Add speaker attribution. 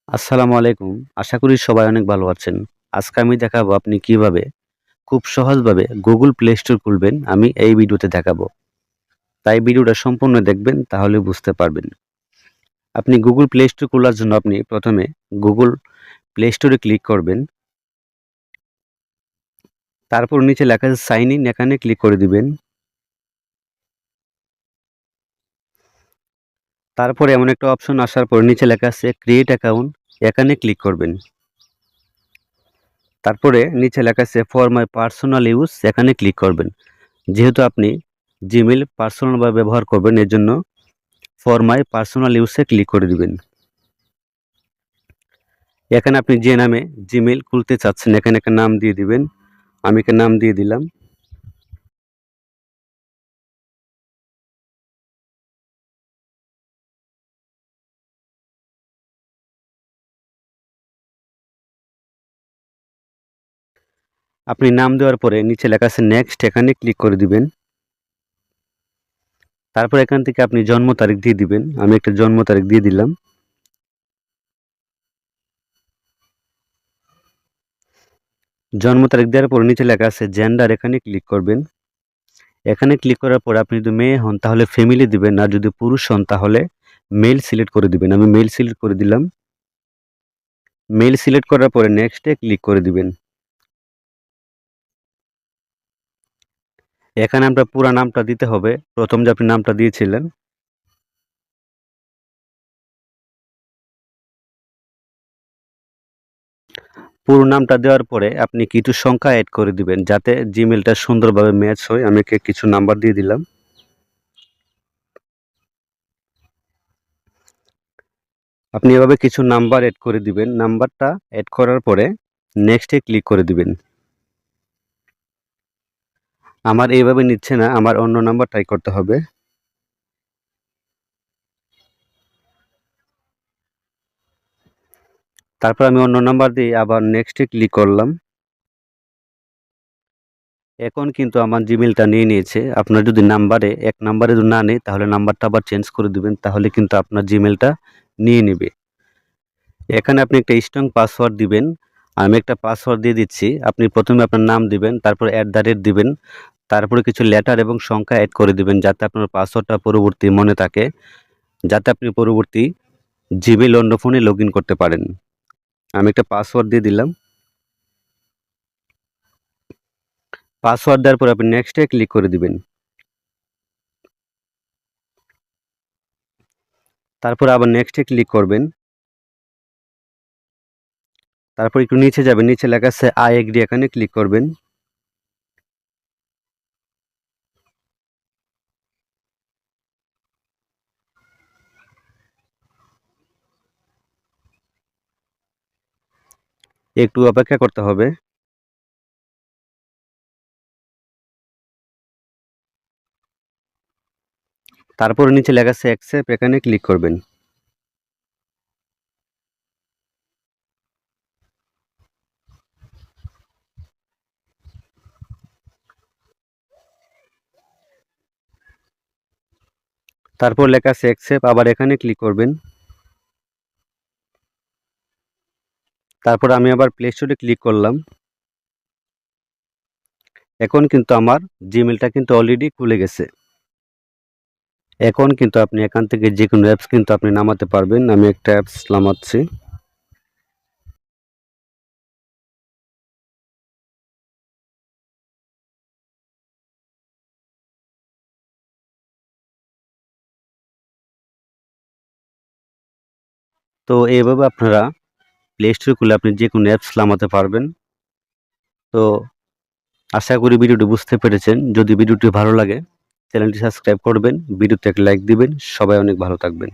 Speaker 1: আসসালামু আলাইকুম। আশা করি সবাই অনেক ভালো আছেন। আজকে আমি দেখাবো আপনি কিভাবে খুব সহজভাবে Google Play Store খুলবেন, আমি এই ভিডিওতে দেখাবো। তাই ভিডিওটা সম্পূর্ণ দেখবেন তাহলে বুঝতে পারবেন। আপনি Google Play Store খোলার জন্য আপনি প্রথমে Google Play Store এ ক্লিক করবেন। তারপর নিচে লেখা আছে সাইন ইন এখানে ক্লিক করে দিবেন। তারপরে এমন একটা অপশন আসার পর নিচে লেখা আছে ক্রিয়েট অ্যাকাউন্ট এখানে ক্লিক করবেন। তারপরে নিচে লেখা আছে ফর মাই পার্সোনাল ইউজ এখানে ক্লিক করবেন। যেহেতু আপনি জিমেইল পার্সোনালভাবে ব্যবহার করবেন এর জন্য ফর মাই পার্সোনাল ইউজে ক্লিক করে দিবেন। এখানে আপনি যে নামে জিমেইল খুলতে চাচ্ছেন এখানে একটা নাম দিয়ে দিবেন। আমি একটা নাম দিয়ে দিলাম। আপনি নাম দেওয়ার পরে নিচে লেখা আছে নেক্সট এখানে ক্লিক করে দিবেন। তারপর এখান থেকে আপনি জন্ম তারিখ দিয়ে দিবেন। আমি একটা জন্ম তারিখ দিয়ে দিলাম। জন্ম তারিখ দেওয়ার পর নিচে লেখা আছে জেন্ডার এখানে ক্লিক করবেন। এখানে ক্লিক করার পর আপনি যদি মেয়ে হন তাহলে ফ্যামিলি দিবেন, আর যদি পুরুষ হন তাহলে মেল সিলেক্ট করে দিবেন। আমি মেল সিলেক্ট করে দিলাম। মেল সিলেক্ট করার পরে নেক্সটে ক্লিক করে দিবেন। এখানে আপনার পুরা নামটা দিতে হবে, প্রথম যে আপনি নামটা দিয়েছিলেন। পুরো নামটা দেওয়ার পরে আপনি কিছু সংখ্যা এড করে দিবেন যাতে জিমেলটা সুন্দরভাবে ম্যাচ হয়। আমি কিছু নাম্বার দিয়ে দিলাম। আপনি এভাবে কিছু নাম্বার এড করে দিবেন। নাম্বারটা এড করার পরে নেক্সটে ক্লিক করে দিবেন। আমার এইভাবে নিচ্ছে না, আমার অন্য নাম্বার ট্রাই করতে হবে। তারপর আমি অন্য নাম্বার দিয়ে আবার নেক্সটে ক্লিক করলাম। এখন কিন্তু আমার জিমেলটা নিয়ে নিয়েছে। আপনার যদি নাম্বারে এক নাম্বারে যদি না নেয় তাহলে নাম্বারটা আবার চেঞ্জ করে দিবেন, তাহলে কিন্তু আপনার জিমেলটা নিয়ে নেবে। এখানে আপনি একটা স্ট্রং পাসওয়ার্ড দিবেন। আমি একটা পাসওয়ার্ড দিয়ে দিচ্ছি। আপনি প্রথমে আপনার নাম দিবেন, তারপর @ দিবেন, তারপরে কিছু লেটার এবং সংখ্যা অ্যাড করে দিবেন যাতে আপনার পাসওয়ার্ডটা পরবর্তী মনে থাকে, যাতে আপনি পরবর্তী জিমেইল অন্য ফোনে লগ ইন করতে পারেন। আমি একটা পাসওয়ার্ড দিয়ে দিলাম। পাসওয়ার্ড দেওয়ার পর আপনি নেক্সটে ক্লিক করে দিবেন। তারপর আবার নেক্সটে ক্লিক করবেন। তারপর একটু নিচে যাবেন, নিচে লেখা আছে আই এগ্রি এখানে ক্লিক করবেন। একটু অপেক্ষা করতে হবে। তারপর নিচে লেখা আছে অ্যাকসেপ্ট এখানে ক্লিক করবেন। তারপর লেখা আছে অ্যাকসেপ্ট, আবার এখানে ক্লিক করবেন। তারপর আমি আবার প্লে স্টোরে ক্লিক করলাম। এখন কিন্তু আমার জিমেলটা কিন্তু অলরেডি খুলে গেছে। এখন কিন্তু আপনি এখান থেকে যে কোনো অ্যাপস কিন্তু আপনি নামাতে পারবেন। আমি একটা অ্যাপস নামাচ্ছি। তো এইভাবে আপনারা প্লে স্টোর খুলে আপনি যে কোনো অ্যাপস নামাতে পারবেন। তো আশা করি ভিডিওটি বুঝতে পেরেছেন। যদি ভিডিওটি ভালো লাগে চ্যানেলটি সাবস্ক্রাইব করবেন, ভিডিওতে একটা লাইক দিবেন। সবাই অনেক ভালো থাকবেন।